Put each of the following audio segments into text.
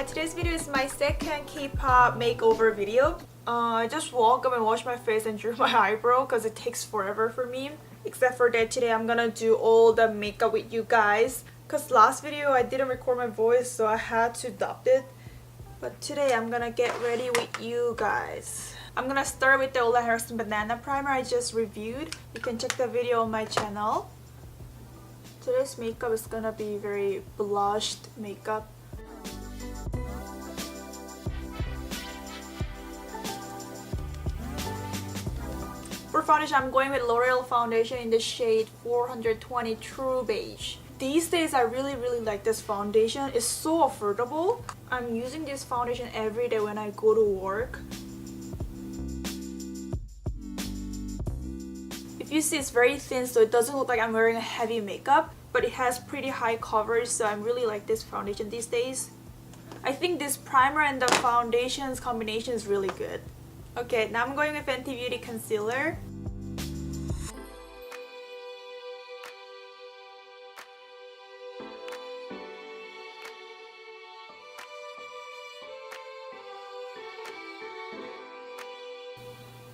that today's video is my second Kpop makeover video. I just woke up and washed my face and drew my eyebrow because it takes forever for me. Except for that, today I'm gonna do all the makeup with you guys. Because last video I didn't record my voice, so I had to dub it. But today I'm gonna get ready with you guys. I'm gonna start with the Olehenriksen banana primer I just reviewed. You can check the video on my channel. Today's makeup is gonna be very blushed makeup. For foundation, I'm going with L'Oreal foundation in the shade 420 True Beige. These days, I really like this foundation. It's so affordable. I'm using this foundation every day when I go to work. If you see, it's very thin, so it doesn't look like I'm wearing a heavy makeup, but it has pretty high coverage, so I really like this foundation these days. I think this primer and the foundation's combination is really good. Okay, now I'm going with Fenty Beauty Concealer.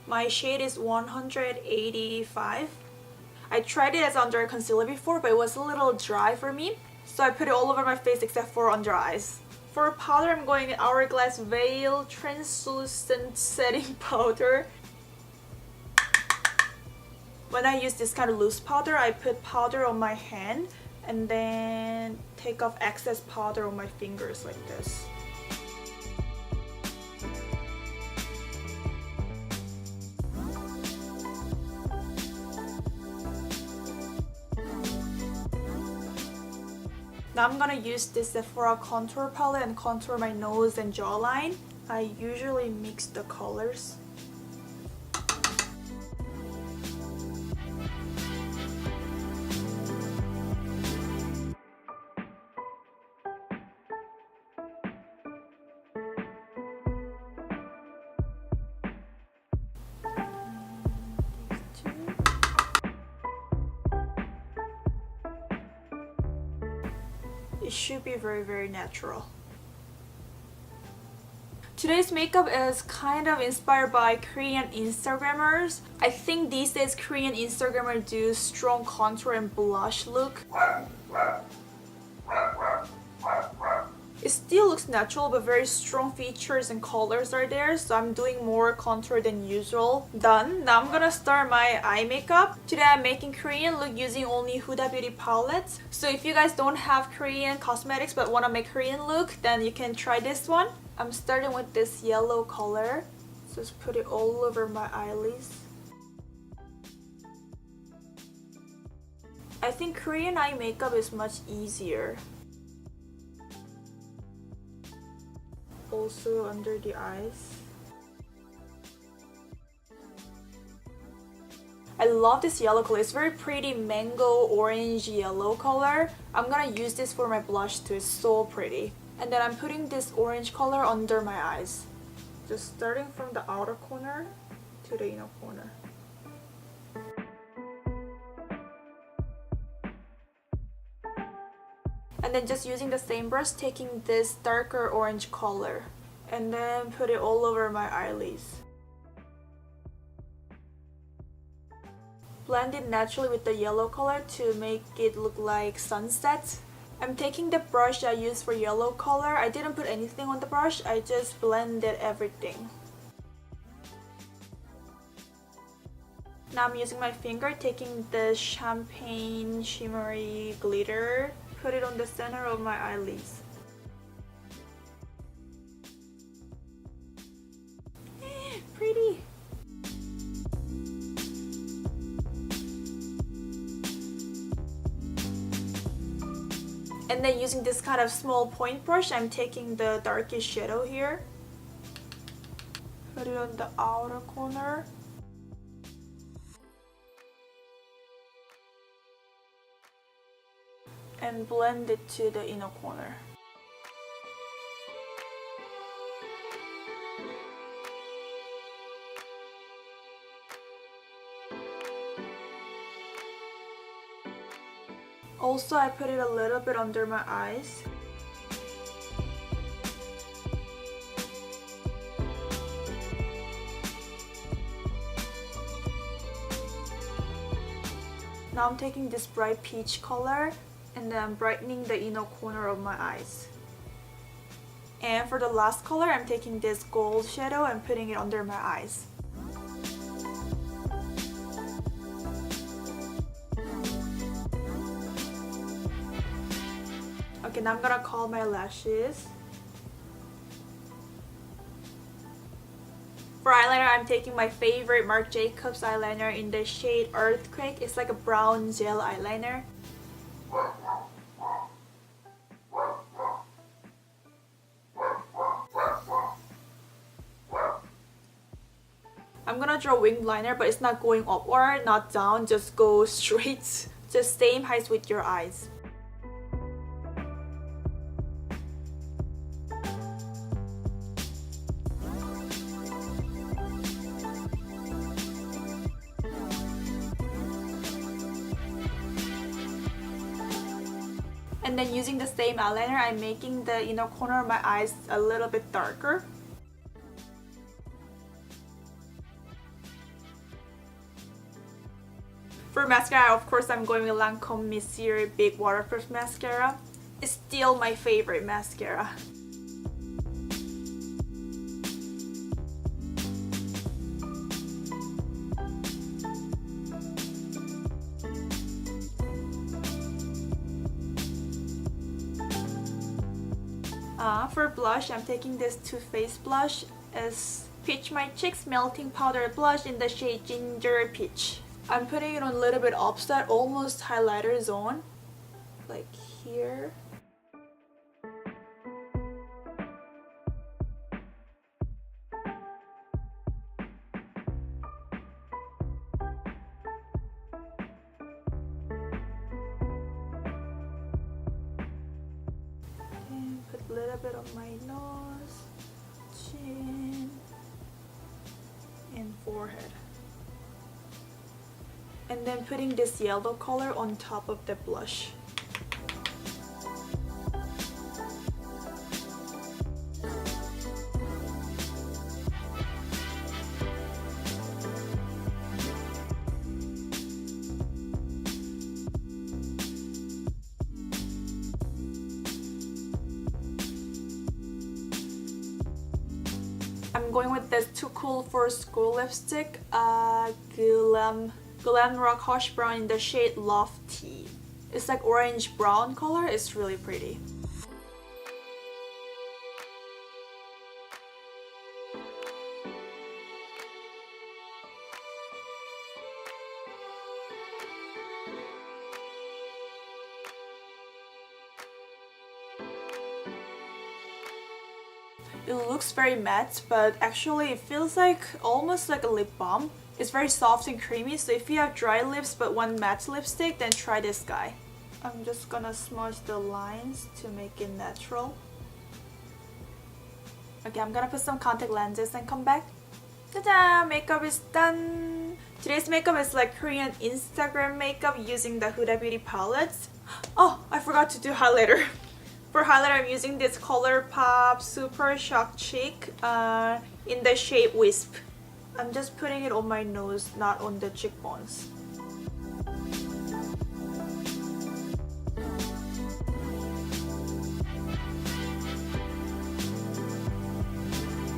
My shade is 185. I tried it as under concealer before, but it was a little dry for me, so I put it all over my face except for under eyes. For powder, I'm going with Hourglass Veil Translucent Setting Powder. When I use this kind of loose powder, I put powder on my hand and then take off excess powder on my fingers like this. Now I'm gonna use this Sephora contour palette and contour my nose and jawline. I usually mix the colors. It should be very natural. Today's makeup is kind of inspired by Korean Instagrammers. I think these days Korean Instagrammers do strong contour and blush look. It still looks natural, but very strong features and colors are there, so I'm doing more contour than usual. Done. Now I'm gonna start my eye makeup. Today I'm making Korean look using only Huda Beauty palettes. So if you guys don't have Korean cosmetics but wanna make Korean look, then you can try this one. I'm starting with this yellow color. Just put it all over my eyelids. I think Korean eye makeup is much easier. Also under the eyes. I love this yellow color. It's very pretty mango orange yellow color. I'm gonna use this for my blush too. It's so pretty. And then I'm putting this orange color under my eyes. Just starting from the outer corner to the inner corner. And then just using the same brush, taking this darker orange color and then put it all over my eyelids. Blend it naturally with the yellow color to make it look like sunset. I'm taking the brush I used for yellow color. I didn't put anything on the brush, I just blended everything. Now I'm using my finger, taking the champagne shimmery glitter. Put it on the center of my eyelids. Pretty! And then using this kind of small point brush, I'm taking the darkest shadow here. Put it on the outer corner. And blend it to the inner corner. Also, I put it a little bit under my eyes. Now I'm taking this bright peach color and then I'm brightening the inner corner of my eyes. And for the last color, I'm taking this gold shadow and putting it under my eyes. Okay, now I'm gonna curl my lashes. For eyeliner, I'm taking my favorite Marc Jacobs eyeliner in the shade Earthquake. It's like a brown gel eyeliner. I'm gonna draw winged liner, but it's not going upward, not down, just go straight. Just same height with your eyes. And then using the same eyeliner, I'm making the inner corner of my eyes a little bit darker. For mascara, of course, I'm going with Lancome Monsieur Big Waterproof Mascara. It's still my favorite mascara. For blush, I'm taking this Too Faced blush as Peach My Cheeks Melting Powder Blush in the shade Ginger Peach. I'm putting it on a little bit upset, almost highlighter zone, like here. A little bit on my nose, chin, and forehead. And then putting this yellow color on top of the blush. I'm going with this Too Cool for School lipstick, Glamrock Hush Brown in the shade Lofty. It's like orange brown color, it's really pretty. It looks very matte, but actually it feels like almost like a lip balm. It's very soft and creamy, so if you have dry lips but want matte lipstick, then try this guy. I'm just gonna smudge the lines to make it natural. Okay, I'm gonna put some contact lenses and come back. Ta-da! Makeup is done! Today's makeup is like Korean Instagram makeup using the Huda Beauty palettes. Oh, I forgot to do highlighter. For highlighter, I'm using this Colourpop Super Shock Cheek in the shade WISP. I'm just putting it on my nose, not on the cheekbones.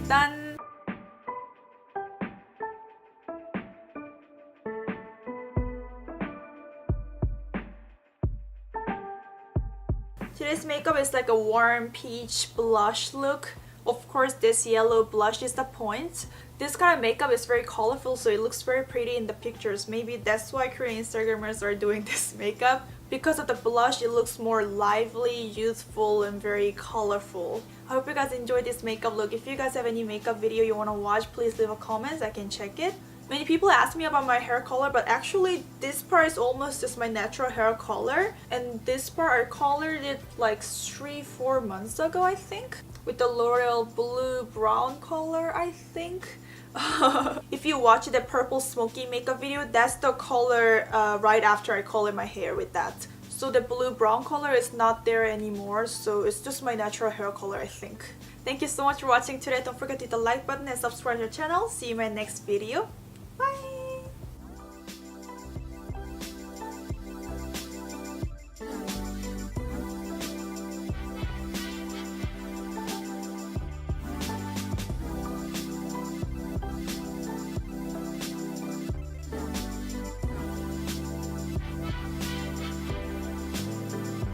Done! Today's makeup is like a warm peach blush look. Of course, this yellow blush is the point. This kind of makeup is very colorful, so it looks very pretty in the pictures. Maybe that's why Korean Instagrammers are doing this makeup. Because of the blush, it looks more lively, youthful, and very colorful. I hope you guys enjoyed this makeup look. If you guys have any makeup video you want to watch, please leave a comment. I can check it. Many people ask me about my hair color, but actually this part is almost just my natural hair color. And this part I colored it like 3-4 months ago, I think. With the L'Oreal blue brown color, I think. If you watch the purple smoky makeup video, that's the color right after I colored my hair with that. So the blue brown color is not there anymore, so it's just my natural hair color, I think. Thank you so much for watching today. Don't forget to hit the like button and subscribe to the channel. See you in my next video. Bye!